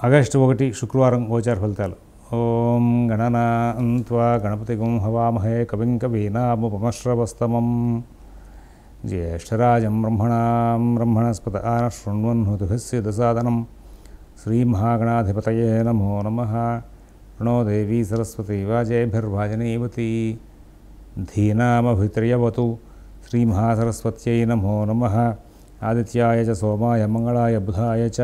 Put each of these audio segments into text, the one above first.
August 1 శుక్రవారం గోచార ఫలితాలు. ఓం గణనాం త్వా గణపతిగం హవామహే కవిం కవీనాముపమశ్రవస్తమం జ్యేష్ఠరాజం బ్రహ్మణస్పత శృణ్వన్నుతుభస్య దసాదనం శ్రీమహాగణాధిపతయే నమో నమః. ప్రణో దేవీ సరస్వతీ వాజేభిర్వాజనీవతి ధీనామభిత్రియవతు శ్రీమహాసరస్వత్యై నమో నమః. ఆదిత్యాయ చ సోమాయ మంగళాయ బుధాయ చ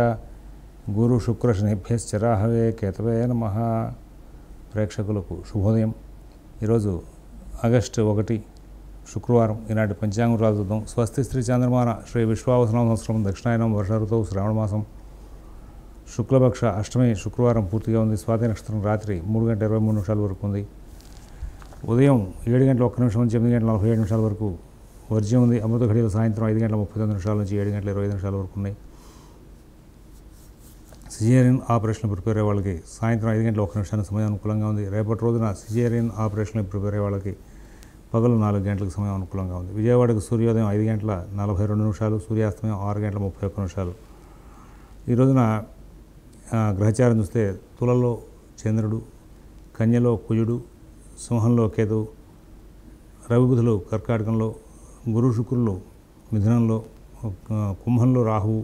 గురు శుక్ర శనిభ్యశ్చ రాహవే కేతవే నమః. ప్రేక్షకులకు శుభోదయం. ఈరోజు ఆగస్టు 1 శుక్రవారం. ఈనాటి పంచాంగం చూద్దాం. స్వస్తి శ్రీ చంద్రమాన శ్రీ విశ్వావసనామ సంవత్సరం దక్షిణాయనం వర్ష ఋతువు శ్రావణ మాసం శుక్లపక్ష అష్టమి శుక్రవారం పూర్తిగా ఉంది. స్వాతి నక్షత్రం రాత్రి 3:23 వరకు ఉంది. ఉదయం 7:01 నుంచి 8:47 వరకు వర్జ్యం ఉంది. అమృత ఘడియలు సాయంత్రం 5:39 నుంచి 7:25 వరకు ఉన్నాయి. సిజేరియన్ ఆపరేషన్లు ప్రిపేర్ అయ్యే వాళ్ళకి సాయంత్రం 5:01 సమయం అనుకూలంగా ఉంది. రేపటి రోజున సిజేరియన్ ఆపరేషన్లు ప్రిపేర్ అయ్యే వాళ్ళకి పగలు 4 గంటలకు సమయం అనుకూలంగా ఉంది. విజయవాడకు సూర్యోదయం 5:42, సూర్యాస్తమయం 6:31. ఈ రోజున గ్రహచారం చూస్తే తులలో చంద్రుడు, కన్యలో కుజుడు, సింహంలో కేతువు, రవి బుధులు కర్కాటకంలో, గురు శుక్రులు మిథునంలో, కుంభంలో రాహువు,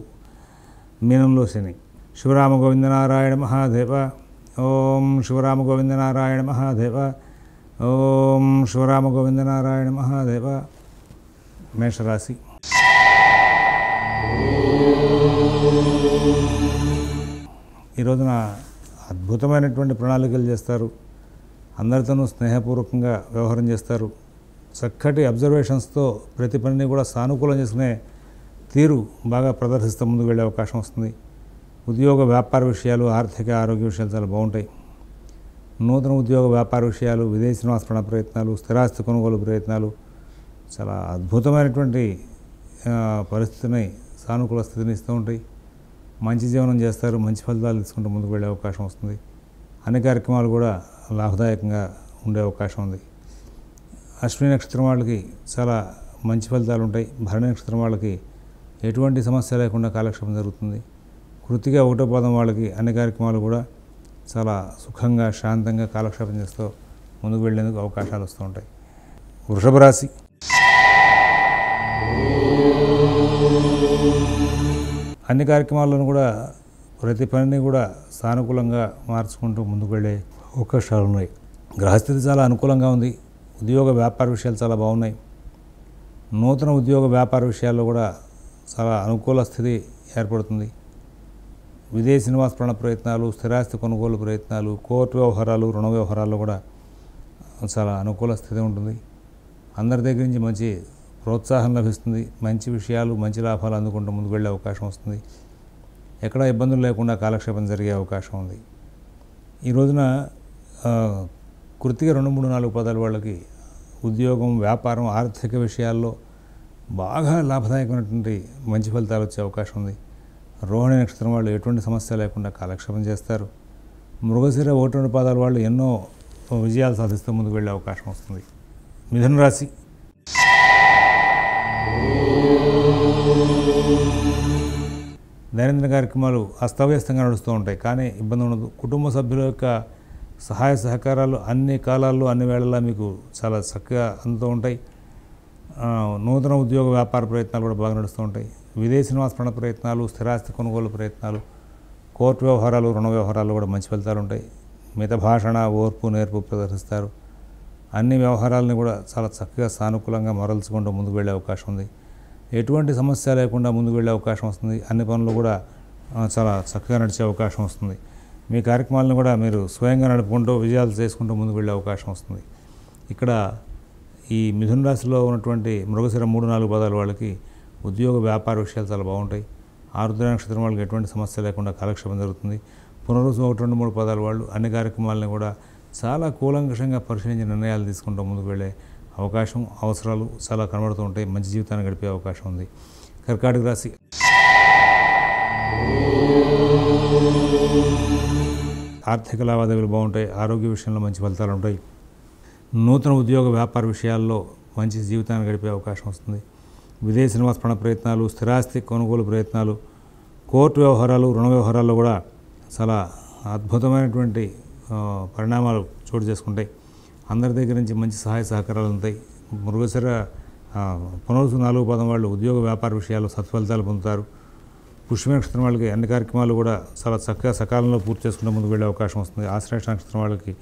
మీనంలో శని. శివరామ గోవింద నారాయణ మహాదేవ. ఓం శివరామ గోవింద నారాయణ మహాదేవ. ఓం శివరామ గోవింద నారాయణ మహాదేవ. మేషరాశి. ఈ రోజున అద్భుతమైనటువంటి ప్రణాళికలు చేస్తారు. అందరితోనూ స్నేహపూర్వకంగా వ్యవహారం చేస్తారు. చక్కటి అబ్జర్వేషన్స్తో ప్రతి పనిని కూడా సానుకూలం చేసుకునే తీరు బాగా ప్రదర్శిస్తూ ముందుకు వెళ్ళే అవకాశం వస్తుంది. ఉద్యోగ వ్యాపార విషయాలు, ఆర్థిక ఆరోగ్య విషయాలు చాలా బాగుంటాయి. నూతన ఉద్యోగ వ్యాపార విషయాలు, విదేశీ నివాస ప్రయత్నాలు, స్థిరాస్తి కొనుగోలు ప్రయత్నాలు చాలా అద్భుతమైనటువంటి పరిస్థితిని, సానుకూల స్థితిని ఇస్తూ ఉంటాయి. మంచి జీవనం చేస్తారు. మంచి ఫలితాలు తీసుకుంటూ ముందుకు వెళ్ళే అవకాశం వస్తుంది. అన్ని కార్యక్రమాలు కూడా లాభదాయకంగా ఉండే అవకాశం ఉంది. అశ్విని నక్షత్రం వాళ్ళకి చాలా మంచి ఫలితాలు ఉంటాయి. భరణి నక్షత్రం వాళ్ళకి ఎటువంటి సమస్య లేకుండా కాలక్షేపం జరుగుతుంది. కృతిగా 1వ పాదం వాళ్ళకి అన్ని కార్యక్రమాలు కూడా చాలా సుఖంగా, శాంతంగా కాలక్షేపం చేస్తూ ముందుకు వెళ్ళేందుకు అవకాశాలు వస్తూ ఉంటాయి. వృషభ రాశి. అన్ని కార్యక్రమాలను కూడా ప్రతి పనిని కూడా సానుకూలంగా మార్చుకుంటూ ముందుకు వెళ్ళే అవకాశాలు ఉన్నాయి. గ్రహస్థితి చాలా అనుకూలంగా ఉంది. ఉద్యోగ వ్యాపార విషయాలు చాలా బాగున్నాయి. నూతన ఉద్యోగ వ్యాపార విషయాల్లో కూడా చాలా అనుకూల స్థితి ఏర్పడుతుంది. విదేశీ నివాస ప్రయత్నాలు, స్థిరాస్తి కొనుగోలు ప్రయత్నాలు, కోర్టు వ్యవహారాలు, రుణ వ్యవహారాల్లో కూడా చాలా అనుకూల స్థితి ఉంటుంది. అందరి దగ్గర నుంచి మంచి ప్రోత్సాహం లభిస్తుంది. మంచి విషయాలు, మంచి లాభాలు అందుకుంటూ ముందుకు వెళ్ళే అవకాశం వస్తుంది. ఎక్కడ ఇబ్బందులు లేకుండా కాలక్షేపం జరిగే అవకాశం ఉంది. ఈ రోజున కృతిగా 2, 3, 4 పదాల వాళ్ళకి ఉద్యోగం, వ్యాపారం, ఆర్థిక విషయాల్లో బాగా లాభదాయకమైనటువంటి మంచి ఫలితాలు వచ్చే అవకాశం ఉంది. రోహిణి నక్షత్రం వాళ్ళు ఎటువంటి సమస్య లేకుండా కాలక్షేపం చేస్తారు. మృగశిర 1, 2 పాదాల వాళ్ళు ఎన్నో విజయాలు సాధిస్తూ ముందుకు వెళ్ళే అవకాశం వస్తుంది. మిథున రాశి. దైనందిన కార్యక్రమాలు అస్తవ్యస్తంగా నడుస్తూ ఉంటాయి, కానీ ఇబ్బంది ఉండదు. కుటుంబ సభ్యుల యొక్క సహాయ సహకారాలు అన్ని కాలాల్లో, అన్ని వేళలా మీకు చాలా చక్కగా అందుతూ ఉంటాయి. నూతన ఉద్యోగ వ్యాపార ప్రయత్నాలు కూడా బాగా నడుస్తూ ఉంటాయి. విదేశీ నివాస ప్రయత్నాలు, స్థిరాస్తి కొనుగోలు ప్రయత్నాలు, కోర్టు వ్యవహారాలు, రుణ వ్యవహారాలు కూడా మంచి ఫలితాలు ఉంటాయి. మిత భాషణ, ఓర్పు, నేర్పు ప్రదర్శిస్తారు. అన్ని వ్యవహారాలను కూడా చాలా చక్కగా సానుకూలంగా మరల్చుకుంటూ ముందుకు వెళ్ళే అవకాశం ఉంది. ఎటువంటి సమస్య లేకుండా ముందుకు వెళ్ళే అవకాశం వస్తుంది. అన్ని పనులు కూడా చాలా చక్కగా నడిచే అవకాశం వస్తుంది. మీ కార్యక్రమాలను కూడా మీరు స్వయంగా నడుపుకుంటూ విజయాలు చేసుకుంటూ ముందుకు వెళ్ళే అవకాశం వస్తుంది. ఇక్కడ ఈ మిథున రాశిలో ఉన్నటువంటి మృగశిర 3, 4 పదాల వాళ్ళకి ఉద్యోగ వ్యాపార విషయాలు చాలా బాగుంటాయి. ఆరుద్ర నక్షత్రం వాళ్ళకి ఎటువంటి సమస్య లేకుండా కాలక్షేపం జరుగుతుంది. పునరుసు 1, 2, 3 పదాల వాళ్ళు అన్ని కార్యక్రమాలను కూడా చాలా కూలంకషంగా పరిశీలించి నిర్ణయాలు తీసుకుంటూ ముందుకు వెళ్ళే అవకాశం, అవసరాలు చాలా కనబడుతూ ఉంటాయి. మంచి జీవితాన్ని గడిపే అవకాశం ఉంది. కర్కాటక రాశి. ఆర్థిక లావాదేవీలు బాగుంటాయి. ఆరోగ్య విషయంలో మంచి ఫలితాలు ఉంటాయి. నూతన ఉద్యోగ వ్యాపార విషయాల్లో మంచి జీవితాన్ని గడిపే అవకాశం వస్తుంది. విదేశీ నివాస ప్రయత్నాలు, స్థిరాస్తి కొనుగోలు ప్రయత్నాలు, కోర్టు వ్యవహారాలు, రుణ వ్యవహారాల్లో కూడా చాలా అద్భుతమైనటువంటి పరిణామాలు చోటు చేసుకుంటాయి. అందరి దగ్గర నుంచి మంచి సహాయ సహకారాలు ఉంటాయి. మృగశిర పునరుసు 4వ పాదం వాళ్ళు ఉద్యోగ వ్యాపార విషయాల్లో సత్ఫలితాలు పొందుతారు. పుష్య నక్షత్రం వాళ్ళకి అన్ని కార్యక్రమాలు కూడా చాలా చక్కగా సకాలంలో పూర్తి చేసుకుంటే ముందుకు వెళ్ళే అవకాశం వస్తుంది. ఆశ్లేష నక్షత్రం వాళ్ళకి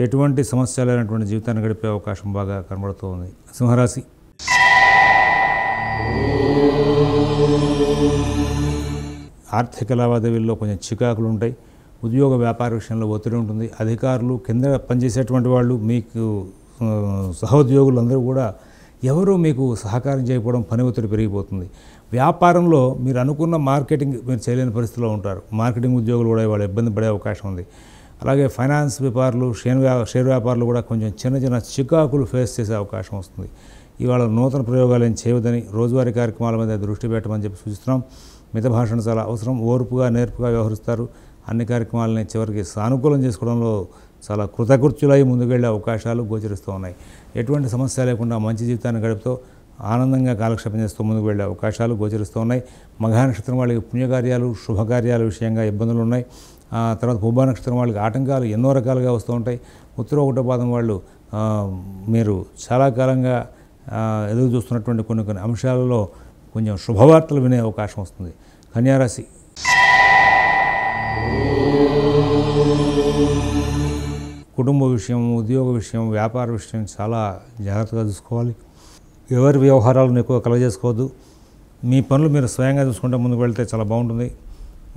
ఎటువంటి సమస్య లేనటువంటి జీవితాన్ని గడిపే అవకాశం బాగా కనబడుతూ ఉంది. సింహరాశి ఆర్థిక లావాదేవీల్లో కొంచెం చికాకులు ఉంటాయి. ఉద్యోగ వ్యాపార విషయంలో ఒత్తిడి ఉంటుంది. అధికారులు, కింద పనిచేసేటువంటి వాళ్ళు, మీకు సహోద్యోగులు అందరూ కూడా ఎవరు మీకు సహకారం చేయకపోవడం, పని ఒత్తిడి పెరిగిపోతుంది. వ్యాపారంలో మీరు అనుకున్న మార్కెటింగ్ మీరు చేయలేని పరిస్థితిలో ఉంటారు. మార్కెటింగ్ ఉద్యోగులు కూడా వాళ్ళు ఇబ్బంది పడే అవకాశం ఉంది. అలాగే ఫైనాన్స్ వ్యాపారులు, షేర్ వ్యాపారులు కూడా కొంచెం చిన్న చిన్న చికాకులు ఫేస్ చేసే అవకాశం వస్తుంది. ఇవాళ నూతన ప్రయోగాలు ఏం చేయవద్దని, రోజువారీ కార్యక్రమాల మీద దృష్టి పెట్టమని చెప్పి సూచిస్తున్నాం. మిత భాషణ చాలా అవసరం. ఓర్పుగా, నేర్పుగా వ్యవహరిస్తారు. అన్ని కార్యక్రమాలని చివరికి సానుకూలం చేసుకోవడంలో చాలా కృతకృత్యులై ముందుకు వెళ్ళే అవకాశాలు గోచరిస్తూ ఉన్నాయి. ఎటువంటి సమస్య లేకుండా మంచి జీవితాన్ని గడుపుతూ ఆనందంగా కాలక్షేపం చేస్తూ ముందుకు వెళ్ళే అవకాశాలు గోచరిస్తూ ఉన్నాయి. మఘా నక్షత్రం వాళ్ళకి పుణ్యకార్యాలు, శుభకార్యాల విషయంగా ఇబ్బందులు ఉన్నాయి. తర్వాత పుబ్బా నక్షత్రం వాళ్ళకి ఆటంకాలు ఎన్నో రకాలుగా వస్తూ ఉంటాయి. ఉత్తర 1వ పాదం వాళ్ళు మీరు చాలా కాలంగా ఎదురు చూస్తున్నటువంటి కొన్ని అంశాలలో కొంచెం శుభవార్తలు వినే అవకాశం వస్తుంది. కన్యారాశి కుటుంబ విషయం, ఉద్యోగ విషయం, వ్యాపార విషయం చాలా జాగ్రత్తగా చూసుకోవాలి. ఎవరి వ్యవహారాలను ఎక్కువ కలగజేసుకోవద్దు. మీ పనులు మీరు స్వయంగా చూసుకుంటే ముందుకు వెళ్తే చాలా బాగుంటుంది.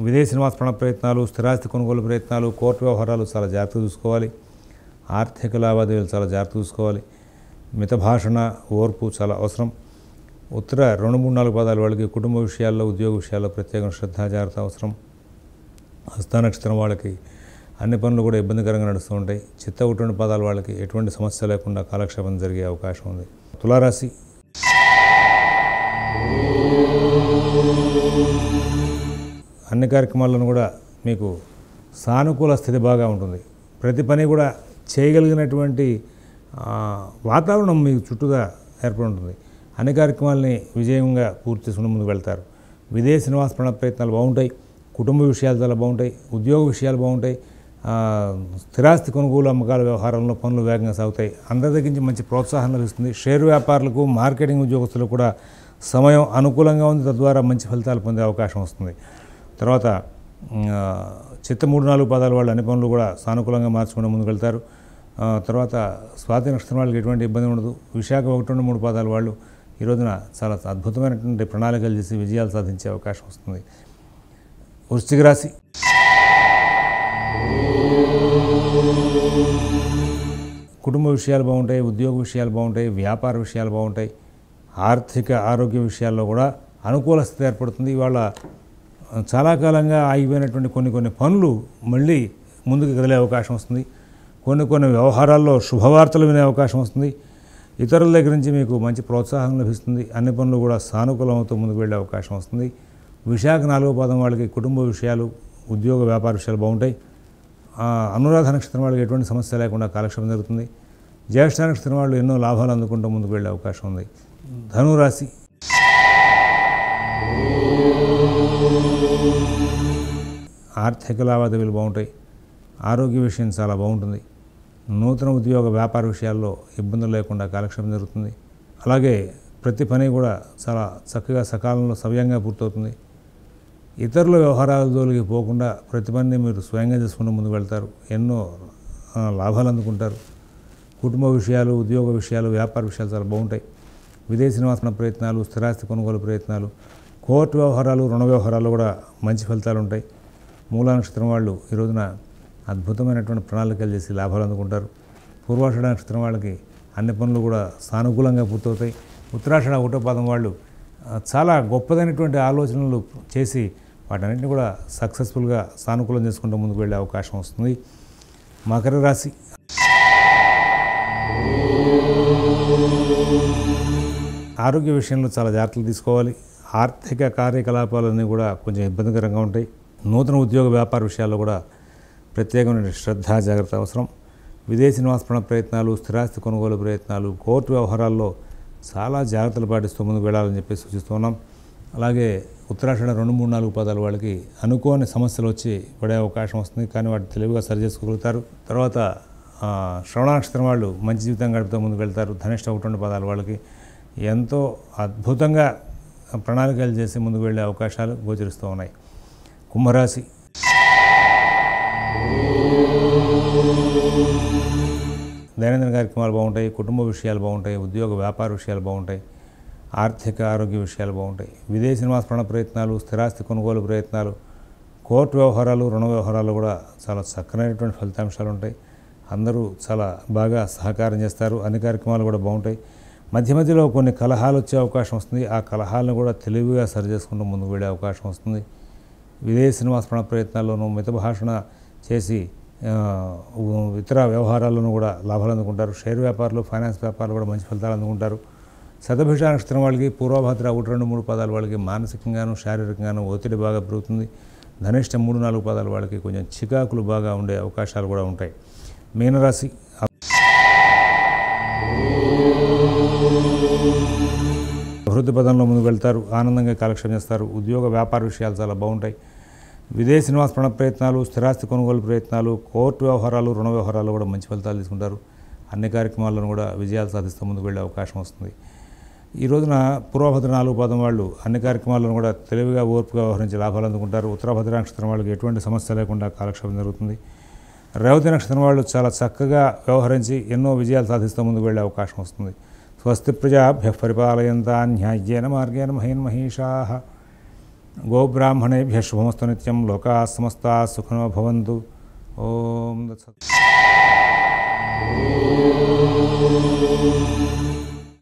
విదేశీ నివాస ప్రయత్నాలు, స్థిరాస్తి కొనుగోలు ప్రయత్నాలు, కోర్టు వ్యవహారాలు చాలా జాగ్రత్తగా చూసుకోవాలి. ఆర్థిక లావాదేవీలు చాలా జాగ్రత్తగా చూసుకోవాలి. మిత భాషణ, ఓర్పు చాలా అవసరం. ఉత్తర 2, 3, 4 పాదాల వాళ్ళకి కుటుంబ విషయాల్లో, ఉద్యోగ విషయాల్లో ప్రత్యేక శ్రద్ధ, జాగ్రత్త అవసరం. హస్త నక్షత్రం వాళ్ళకి అన్ని పనులు కూడా ఇబ్బందికరంగా నడుస్తూ ఉంటాయి. చిత్త 1, 2 పాదాల వాళ్ళకి ఎటువంటి సమస్య లేకుండా కాలక్షేపం జరిగే అవకాశం ఉంది. తులారాశి అన్ని కార్యక్రమాలను కూడా మీకు సానుకూల స్థితి బాగా ఉంటుంది. ప్రతి పని కూడా చేయగలిగినటువంటి వాతావరణం మీకు చుట్టూగా ఏర్పడి ఉంటుంది. అన్ని కార్యక్రమాలని విజయంగా పూర్తి చేసుకుని ముందుకు వెళ్తారు. విదేశీ నివాస ప్రయత్నాలు బాగుంటాయి. కుటుంబ విషయాలు చాలా బాగుంటాయి. ఉద్యోగ విషయాలు బాగుంటాయి. స్థిరాస్తి కొనుగోలు, అమ్మకాల వ్యవహారంలో పనులు వేగంగా సాగుతాయి. అందరి దగ్గర నుంచి మంచి ప్రోత్సాహం లభిస్తుంది. షేర్ వ్యాపారులకు, మార్కెటింగ్ ఉద్యోగస్తులకు కూడా సమయం అనుకూలంగా ఉంది. తద్వారా మంచి ఫలితాలు పొందే అవకాశం వస్తుంది. తర్వాత చిత్త 3, 4 పాదాల వాళ్ళు అన్ని పనులు కూడా సానుకూలంగా మార్చుకుంటూ ముందుకు వెళ్తారు. తర్వాత స్వాతి నక్షత్రం వాళ్ళకి ఎటువంటి ఇబ్బంది ఉండదు. విశాఖ 1, 2, 3 పాదాల వాళ్ళు ఈ రోజున చాలా అద్భుతమైనటువంటి ప్రణాళికలు చేసి విజయాలు సాధించే అవకాశం వస్తుంది. వృశ్చిక రాశి కుటుంబ విషయాలు బాగుంటాయి. ఉద్యోగ విషయాలు బాగుంటాయి. వ్యాపార విషయాలు బాగుంటాయి. ఆర్థిక, ఆరోగ్య విషయాల్లో కూడా అనుకూల స్థితి ఏర్పడుతుంది. ఇవాళ చాలా కాలంగా ఆగిపోయినటువంటి కొన్ని పనులు మళ్ళీ ముందుకు కదిలే అవకాశం వస్తుంది. కొన్ని వ్యవహారాల్లో శుభవార్తలు వినే అవకాశం వస్తుంది. ఇతరుల దగ్గర నుంచి మీకు మంచి ప్రోత్సాహం లభిస్తుంది. అన్ని పనులు కూడా సానుకూలంతో ముందుకు వెళ్ళే అవకాశం వస్తుంది. విశాఖ 4వ పాదం వాళ్ళకి కుటుంబ విషయాలు, ఉద్యోగ వ్యాపార విషయాలు బాగుంటాయి. అనురాధ నక్షత్రం వాళ్ళకి ఎటువంటి సమస్య లేకుండా కాలక్షేపం జరుగుతుంది. జ్యేష్ఠ నక్షత్రం వాళ్ళు ఎన్నో లాభాలు అందుకుంటూ ముందుకు వెళ్ళే అవకాశం ఉంది. ధనురాశి ఆర్థిక లావాదేవీలు బాగుంటాయి. ఆరోగ్య విషయం చాలా బాగుంటుంది. నూతన ఉద్యోగ వ్యాపార విషయాల్లో ఇబ్బందులు లేకుండా కాలక్షేపం జరుగుతుంది. అలాగే ప్రతి పని కూడా చాలా చక్కగా సకాలంలో సవ్యంగా పూర్తవుతుంది. ఇతరుల వ్యవహారాల జోలికి పోకుండా ప్రతి పనిని మీరు స్వయంగా చేసుకుంటూ ముందుకు వెళ్తారు. ఎన్నో లాభాలు అందుకుంటారు. కుటుంబ విషయాలు, ఉద్యోగ విషయాలు, వ్యాపార విషయాలు చాలా బాగుంటాయి. విదేశీ నివాస ప్రయత్నాలు, స్థిరాస్తి కొనుగోలు ప్రయత్నాలు, కోర్టు వ్యవహారాలు, రుణ వ్యవహారాలు కూడా మంచి ఫలితాలు ఉంటాయి. మూలా నక్షత్రం వాళ్ళు ఈ రోజున అద్భుతమైనటువంటి ప్రణాళికలు చేసి లాభాలు అందుకుంటారు. పూర్వాషాఢ నక్షత్రం వాళ్ళకి అన్ని పనులు కూడా సానుకూలంగా పూర్తవుతాయి. ఉత్తరాషాఢ 1వ పాదం వాళ్ళు చాలా గొప్పదైనటువంటి ఆలోచనలు చేసి వాటన్నింటినీ కూడా సక్సెస్ఫుల్గా సానుకూలం చేసుకుంటూ ముందుకు వెళ్ళే అవకాశం వస్తుంది. మకర రాశి ఆరోగ్య విషయంలో చాలా జాగ్రత్తలు తీసుకోవాలి. ఆర్థిక కార్యకలాపాలన్నీ కూడా కొంచెం ఇబ్బందికరంగా ఉంటాయి. నూతన ఉద్యోగ వ్యాపార విషయాల్లో కూడా ప్రత్యేకమైన శ్రద్ధ, జాగ్రత్త అవసరం. విదేశీ నివాస ప్రయత్నాలు, స్థిరాస్తి కొనుగోలు ప్రయత్నాలు, కోర్టు వ్యవహారాల్లో చాలా జాగ్రత్తలు పాటిస్తూ ముందుకు వెళ్ళాలని చెప్పి సూచిస్తున్నాం. అలాగే ఉత్తరాషాఢ 2, 3, 4 పాదాల వాళ్ళకి అనుకోని సమస్యలు వచ్చి పడే అవకాశం వస్తుంది, కానీ వాటిని తెలివిగా సరి చేసుకోగలుగుతారు. తర్వాత శ్రవణ నక్షత్రం వాళ్ళు మంచి జీవితం గడుపుతూ ముందుకు వెళ్తారు. ధనిష్ట 1, 2 పాదాల వాళ్ళకి ఎంతో అద్భుతంగా ప్రణాళికలు చేసి ముందుకు వెళ్ళే అవకాశాలు గోచరిస్తూ ఉన్నాయి. కుంభరాశి దైనందిన కార్యక్రమాలు బాగుంటాయి, కుటుంబ విషయాలు బాగుంటాయి, ఉద్యోగ వ్యాపార విషయాలు బాగుంటాయి, ఆర్థిక ఆరోగ్య విషయాలు బాగుంటాయి. విదేశీ నివాస ప్రయత్నాలు, స్థిరాస్తి కొనుగోలు ప్రయత్నాలు, కోర్టు వ్యవహారాలు, రుణ వ్యవహారాలు కూడా చాలా చక్కనైనటువంటి ఫలితాంశాలు ఉంటాయి. అందరూ చాలా బాగా సహకారం చేస్తారు. అన్ని కార్యక్రమాలు కూడా బాగుంటాయి. మధ్య మధ్యలో కొన్ని కలహాలు వచ్చే అవకాశం వస్తుంది. ఆ కలహాలను కూడా తెలివిగా సరి చేసుకుంటూ ముందుకు వెళ్ళే అవకాశం వస్తుంది. విదేశీ నివాస ప్రయత్నాల్లోనూ మితభాషణ చేసి ఇతర వ్యవహారాల్లోనూ కూడా లాభాలు అందుకుంటారు. షేర్ వ్యాపారులు, ఫైనాన్స్ వ్యాపారులు కూడా మంచి ఫలితాలు అందుకుంటారు. శతభిష నక్షత్రం వాళ్ళకి, పూర్వభద్ర 1, 2, 3 పాదాల వాళ్ళకి మానసికంగాను శారీరకంగాను ఒత్తిడి బాగా పెరుగుతుంది. ధనిష్ట 3, 4 పాదాల వాళ్ళకి కొంచెం చికాకులు బాగా ఉండే అవకాశాలు కూడా ఉంటాయి. మీనరాశి అభివృద్ధి పదంలో ముందుకు వెళ్తారు, ఆనందంగా కాలక్షేపం చేస్తారు. ఉద్యోగ వ్యాపార విషయాలు చాలా బాగుంటాయి. విదేశీ నివాస ప్రయత్నాలు, స్థిరాస్తి కొనుగోలు ప్రయత్నాలు, కోర్టు వ్యవహారాలు, రుణ వ్యవహారాలు కూడా మంచి ఫలితాలు తీసుకుంటారు. అన్ని కార్యక్రమాలను కూడా విజయాలు సాధిస్తూ ముందుకు వెళ్ళే అవకాశం వస్తుంది. ఈ రోజున పూర్వభద్ర 4 పాదం వాళ్ళు అన్ని కార్యక్రమాలను కూడా తెలివిగా ఓర్పుగా వ్యవహరించి లాభాలు అందుకుంటారు. ఉత్తరభద్ర నక్షత్రం వాళ్ళకి ఎటువంటి సమస్య లేకుండా కాలక్షేపం జరుగుతుంది. రేవతి నక్షత్రం వాళ్ళు చాలా చక్కగా వ్యవహరించి ఎన్నో విజయాలు సాధిస్తూ ముందుకు వెళ్ళే అవకాశం వస్తుంది. స్వస్తి ప్రజాభ్యః పరిపాలయంతాం న్యాయ్యేన మార్గేణ మహీన్మహీషాః గోబ్రాహ్మణేభ్యః శుభమస్తు నిత్యం. లోకాః సమస్తాః సుఖినో భవంతు. ఓం తత్సత్.